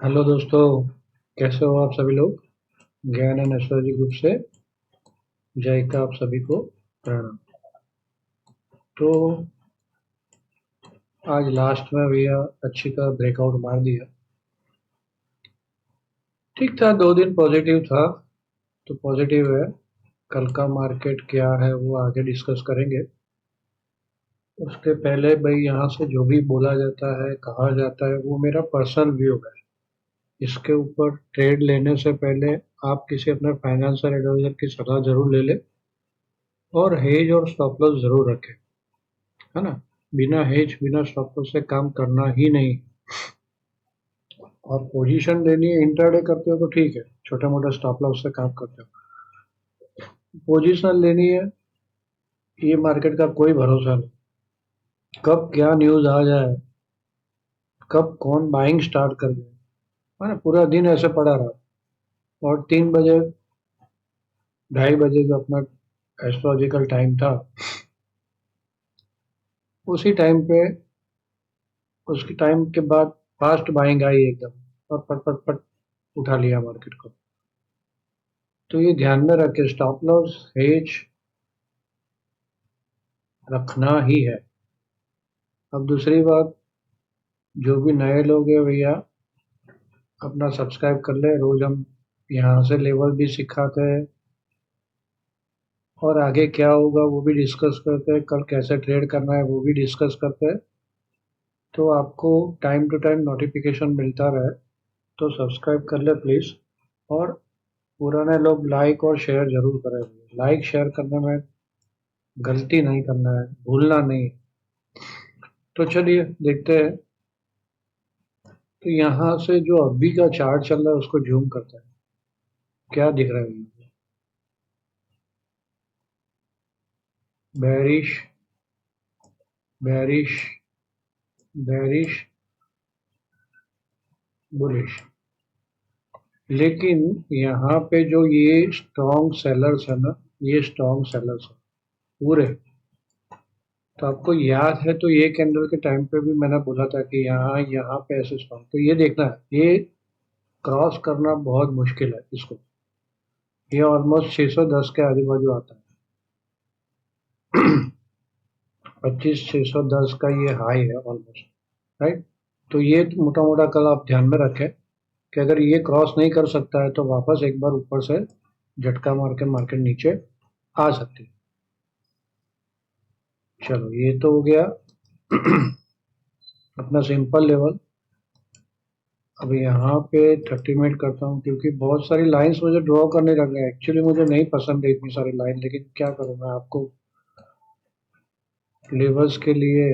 Hello दोस्तों। कैसे हो आप सभी लोग। ज्ञान एंड एस्ट्रोलॉजी ग्रुप से जय का आप सभी को प्रणाम। तो आज लास्ट में भैया अच्छी का ब्रेकआउट मार दिया। ठीक था, 2 दिन पॉजिटिव था तो पॉजिटिव है। कल का मार्केट क्या है वो आगे डिस्कस करेंगे। उसके पहले भाई यहाँ से जो भी बोला जाता है कहा जाता है वो मेरा पर्सनल व्यू है। इसके ऊपर ट्रेड लेने से पहले आप किसी अपने फाइनेंशियल एडवाइजर की सलाह जरूर ले लें और हेज और स्टॉप लॉस जरूर रखें, है ना। बिना हेज बिना स्टॉप लॉस से काम करना ही नहीं। और पोजीशन लेनी है, इंट्राडे करते हो तो ठीक है, छोटा मोटा स्टॉप लॉस से काम करते हो। पोजीशन लेनी है, ये मार्केट का कोई भरोसा नहीं। कब क्या न्यूज आ जाए, कब कौन बाइंग स्टार्ट कर दे, है ना। पूरा दिन ऐसे पड़ा रहा और 3 बजे 2:30 बजे जो अपना एस्ट्रोलॉजिकल टाइम था, उसी टाइम पे उसके टाइम के बाद फास्ट बाइंग आई एकदम और पट पट पट उठा लिया मार्केट को। तो ये ध्यान में रखे, स्टॉप लॉस हेज रखना ही है। अब दूसरी बात, जो भी नए लोग हैं भैया अपना सब्सक्राइब कर ले। रोज हम यहाँ से लेवल भी सिखाते हैं और आगे क्या होगा वो भी डिस्कस करते हैं, कल कैसे ट्रेड करना है वो भी डिस्कस करते हैं। तो आपको टाइम टू टाइम नोटिफिकेशन मिलता रहे तो सब्सक्राइब कर ले प्लीज़। और पुराने लोग लाइक और शेयर जरूर करें। लाइक शेयर करने में गलती नहीं करना है, भूलना नहीं। तो चलिए देखते हैं। तो यहाँ से जो अभी का चार्ट चल रहा है उसको जूम करते हैं। क्या दिख रहा है? Bearish bearish bearish bullish. लेकिन यहाँ पे जो ये स्ट्रॉन्ग सेलर्स है ना, ये स्ट्रॉन्ग सेलर्स है पूरे। तो आपको याद है तो ये कैंडल के टाइम पे भी मैंने बोला था कि यहाँ यहाँ पे ऐसे स्ट्रॉन्ग, तो ये देखना है, ये क्रॉस करना बहुत मुश्किल है इसको। ये ऑलमोस्ट 610 के आजू बाजू आता है। 25,610 का ये हाई है ऑलमोस्ट, राइट। तो ये मोटा मोटा कल आप ध्यान में रखें कि अगर ये क्रॉस नहीं कर सकता है तो वापस एक बार ऊपर से झटका मार के मार्केट नीचे आ सकती है। चलो ये तो हो गया अपना सिंपल लेवल। अब यहाँ पे 30 मिनट करता हूँ क्योंकि बहुत सारी लाइंस मुझे ड्रॉ करने लग गए। एक्चुअली मुझे नहीं पसंद है इतनी सारी लाइन, लेकिन क्या करूँ मैं आपको लेवल्स के लिए।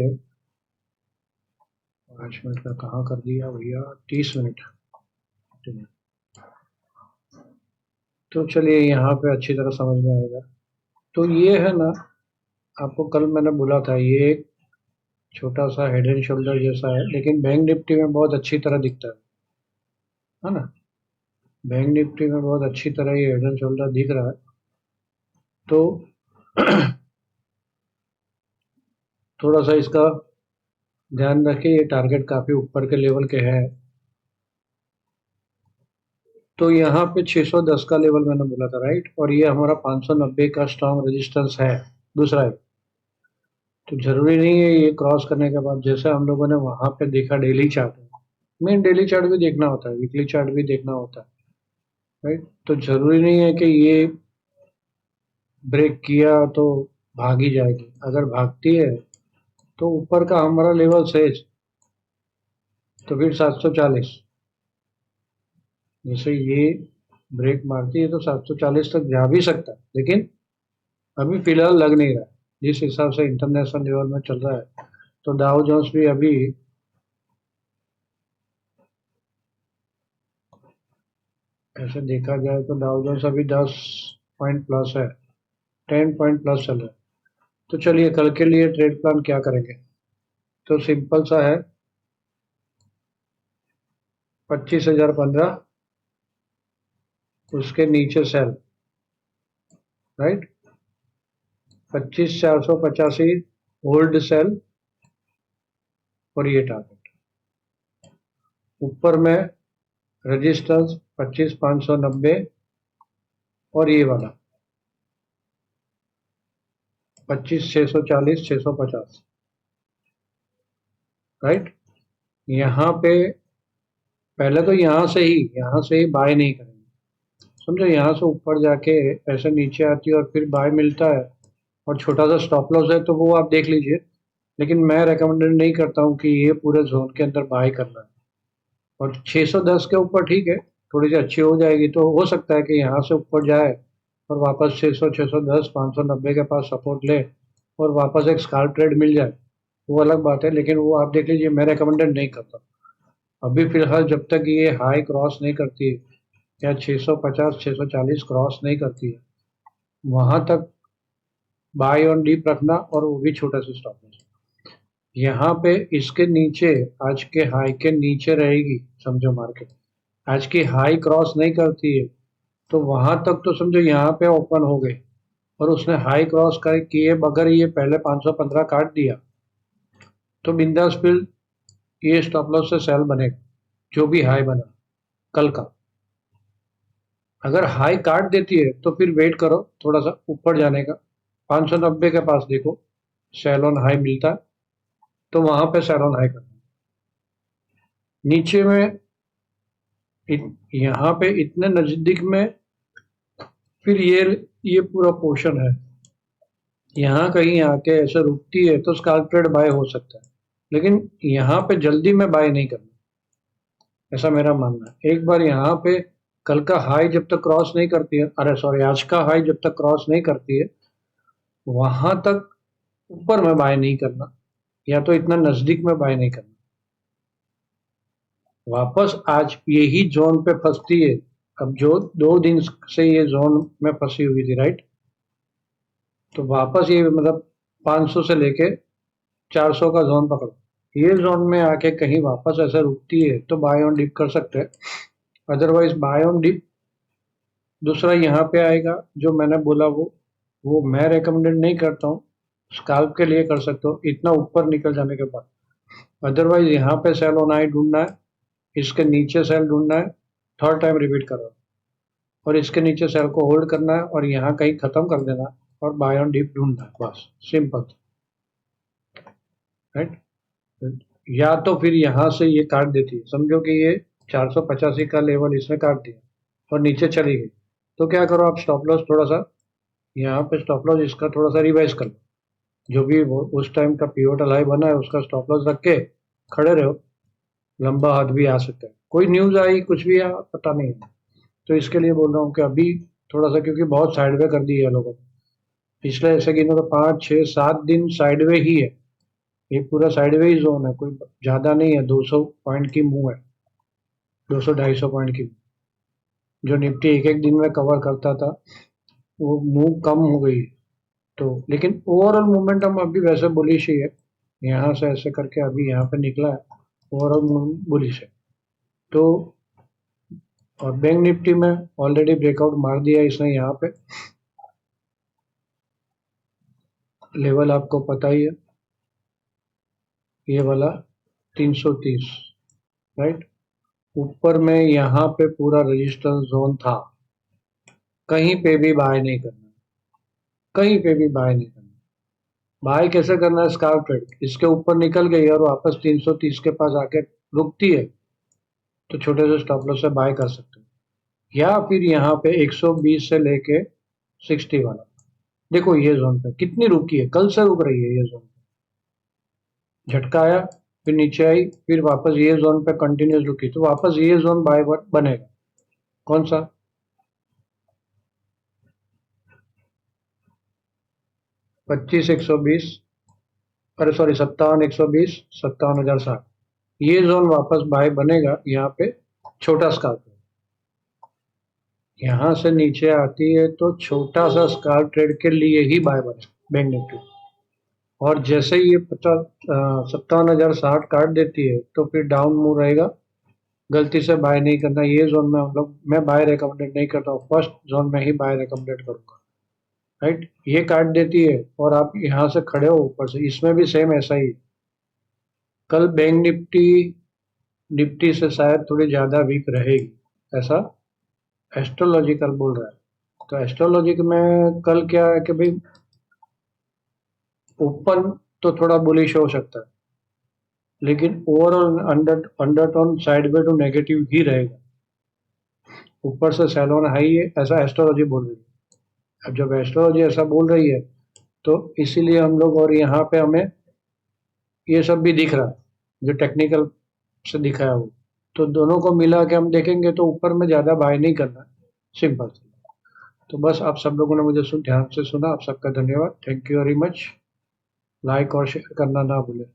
5 मिनट का कहाँ कर दिया भैया, 30 मिनट। तो चलिए यहाँ पे अच्छी तरह समझ में आएगा। तो ये है ना, आपको कल मैंने बोला था ये एक छोटा सा हेड एंड शोल्डर जैसा है, लेकिन बैंक निफ्टी में बहुत अच्छी तरह दिखता है ना। बैंक निफ्टी में बहुत अच्छी तरह ये हेड एंड शोल्डर दिख रहा है। तो थोड़ा सा इसका ध्यान रखिए, ये टारगेट काफी ऊपर के लेवल के हैं। तो यहाँ पे 610 का लेवल मैंने बोला था, राइट। और ये हमारा 590 का स्ट्रॉन्ग रेजिस्टेंस है, दूसरा है। तो जरूरी नहीं है ये क्रॉस करने के बाद, जैसे हम लोगों ने वहां पे देखा डेली चार्ट में, डेली चार्ट भी देखना होता है, वीकली चार्ट भी देखना होता है, राइट। तो जरूरी नहीं है कि ये ब्रेक किया तो भागी जाएगी। अगर भागती है तो ऊपर का हमारा लेवल शेष, तो फिर 740। जैसे ये ब्रेक मारती है तो 740 तक जा भी सकता है, लेकिन अभी फिलहाल लग नहीं रहा है जिस हिसाब से इंटरनेशनल लेवल में चल रहा है। तो डाउ जोन्स भी अभी ऐसे देखा जाए तो डाउ जोन्स अभी 10 पॉइंट प्लस है, 10 पॉइंट प्लस चल रहा है। तो चलिए कल के लिए ट्रेड प्लान क्या करेंगे। तो सिंपल सा है, 25,015 उसके नीचे सेल, राइट। 25,485 होल्ड सेल और ये टारगेट ऊपर में रेजिस्टेंस 25,590 और ये वाला 25,640 650, राइट। यहाँ पे पहले तो यहाँ से ही बाय नहीं करेंगे, समझो। यहाँ से ऊपर जाके ऐसे नीचे आती है और फिर बाय मिलता है और छोटा सा स्टॉप लॉस है, तो वो आप देख लीजिए। लेकिन मैं रेकमेंडेड नहीं करता हूँ कि ये पूरे जोन के अंदर बाय करना है। और 610 के ऊपर ठीक है, थोड़ी सी अच्छी हो जाएगी तो हो सकता है कि यहाँ से ऊपर जाए और वापस 600 610 590 के पास सपोर्ट ले और वापस एक स्काल्प ट्रेड मिल जाए, वो अलग बात है। लेकिन वो आप देख लीजिए, मैं रेकमेंडेड नहीं करता अभी फिलहाल, जब तक ये हाई क्रॉस नहीं करती है या 650 640 क्रॉस नहीं करती है, वहां तक बाय ऑन डीप रखना, और वो भी छोटा सा स्टॉप लॉस। यहाँ पे इसके नीचे, आज के हाई के नीचे रहेगी समझो मार्केट, आज की हाई क्रॉस नहीं करती है तो वहां तक तो समझो यहाँ पे ओपन हो गए और उसने हाई क्रॉस कर किए, अगर ये पहले 515 काट दिया तो बिंदास फिर ये स्टॉप लॉस से सेल बनेगा, जो भी हाई बना कल का। अगर हाई काट देती है तो फिर वेट करो थोड़ा सा ऊपर जाने का, 590 के पास देखो सेल ऑन हाई मिलता है तो वहां पे सेल ऑन हाई करना। नीचे में यहाँ पे इतने नजदीक में फिर ये पूरा पोर्शन है, यहाँ कहीं आके ऐसे रुकती है तो स्काल्प ट्रेड बाय हो सकता है, लेकिन यहाँ पे जल्दी में बाय नहीं करना, ऐसा मेरा मानना है। एक बार यहाँ पे कल का हाई जब तक क्रॉस नहीं करती है, अरे सॉरी, आज का हाई जब तक क्रॉस नहीं करती है वहां तक ऊपर में बाय नहीं करना, या तो इतना नजदीक में बाय नहीं करना। वापस आज यही जोन पे फंसती है, अब जो 2 दिन से ये जोन में फंसी हुई थी, राइट। तो वापस ये मतलब 500 से लेके 400 का जोन पकड़ो, ये जोन में आके कहीं वापस ऐसे रुकती है तो बाय ऑन डिप कर सकते हैं, अदरवाइज बाय ऑन डिप दूसरा यहाँ पे आएगा जो मैंने बोला, वो मैं रेकमेंडेड नहीं करता हूँ। स्काल्प के लिए कर सकते हो इतना ऊपर निकल जाने के बाद, अदरवाइज यहाँ पे सेल ऑन हाई ढूंढना है, इसके नीचे सेल ढूंढना है, थर्ड टाइम रिपीट कर रहा हूँ, और इसके नीचे सेल को होल्ड करना है और यहाँ कहीं खत्म कर देना है और बाय ऑन डिप ढूंढना है, बस सिंपल, राइट। या तो फिर यहाँ से ये काट देती है, समझो कि ये 485 का लेवल इसने काट दिया और नीचे चली गई, तो क्या करो आप, स्टॉप लॉस थोड़ा सा यहाँ पे स्टॉप लॉस इसका थोड़ा सा रिवाइज कर लो, जो भी वो उस टाइम का पिवोटल हाई बना है उसका स्टॉप लॉस रख के खड़े रहो, लंबा हाथ भी आ सकता है, कोई न्यूज आई कुछ भी पता नहीं है। तो इसके लिए बोल रहा हूँ कि अभी थोड़ा सा, क्योंकि बहुत साइडवे कर दी है लोगों ने पिछले, ऐसे गिनो तो 5 6 7 दिन साइडवे ही है, ये पूरा साइडवे ही जोन है, कोई ज्यादा नहीं है, 200 पॉइंट की मूव है, 200 250 पॉइंट की। जो निफ्टी एक एक दिन में कवर करता था वो मूव कम हो गई। तो लेकिन ओवरऑल मोमेंटम अभी वैसे बुलिश ही है, यहाँ से ऐसे करके अभी यहाँ पे निकला है, ओवरऑल बुलिश है। तो और बैंक निफ्टी में ऑलरेडी ब्रेकआउट मार दिया इसने, यहाँ पे लेवल आपको पता ही है, ये वाला 330, राइट। ऊपर में यहाँ पे पूरा रेजिस्टेंस जोन था, कहीं पे भी बाय नहीं करना, कहीं पे भी बाय नहीं करना। बाय कैसे करना है, स्काल्प ट्रेड, इसके ऊपर निकल गई और वापस 330 के पास आके रुकती है तो छोटे से स्टॉप लॉस से बाय कर सकते हो, या फिर यहाँ पे 120 से लेके 60 वाला, देखो ये जोन पे कितनी रुकी है, कल से रुक रही है ये जोन, झटका आया फिर नीचे आई फिर वापस ये जोन पे कंटिन्यूस रुकी, तो वापस ये जोन बाय बनेगा, कौन सा, 25,120, अरे सॉरी 57,120, 57,060, ये जोन वापस बाय बनेगा यहाँ पे, छोटा स्काल्प, यहाँ से नीचे आती है तो छोटा सा स्काल्प ट्रेड के लिए ही बाय बने बैंक निफ्टी, और जैसे ही ये 57,060 काट देती है तो फिर डाउन मूव रहेगा, गलती से बाय नहीं करना, ये जोन में हम लोग, मैं बाय रिकमेंडेड नहीं करता हूँ, फर्स्ट जोन में ही बाय रिकमेंडेड करूंगा, राइट। ये काट देती है और आप यहाँ से खड़े हो ऊपर से, इसमें भी सेम ऐसा ही, कल बैंक निफ्टी निफ्टी से शायद थोड़ी ज़्यादा वीक रहेगी, ऐसा एस्ट्रोलॉजिकल बोल रहा है। तो एस्ट्रोलॉजी में कल क्या है कि भाई ऊपर तो थोड़ा बुलिश हो सकता है, लेकिन ओवरऑल अंडरटोन साइड में तो नेगेटिव ही रहेगा। ऊपर से सेलोन हाई है, ऐसा एस्ट्रोलॉजी बोल रही है। अब जब एस्ट्रोलॉजी ऐसा बोल रही है तो इसीलिए हम लोग, और यहाँ पे हमें ये सब भी दिख रहा है जो टेक्निकल से दिखा है वो, तो दोनों को मिला के हम देखेंगे तो ऊपर में ज़्यादा बाय नहीं करना, सिंपल। तो बस आप सब लोगों ने मुझे ध्यान से सुना, आप सबका धन्यवाद, thank you very much. Like और शेयर करना ना भूलें।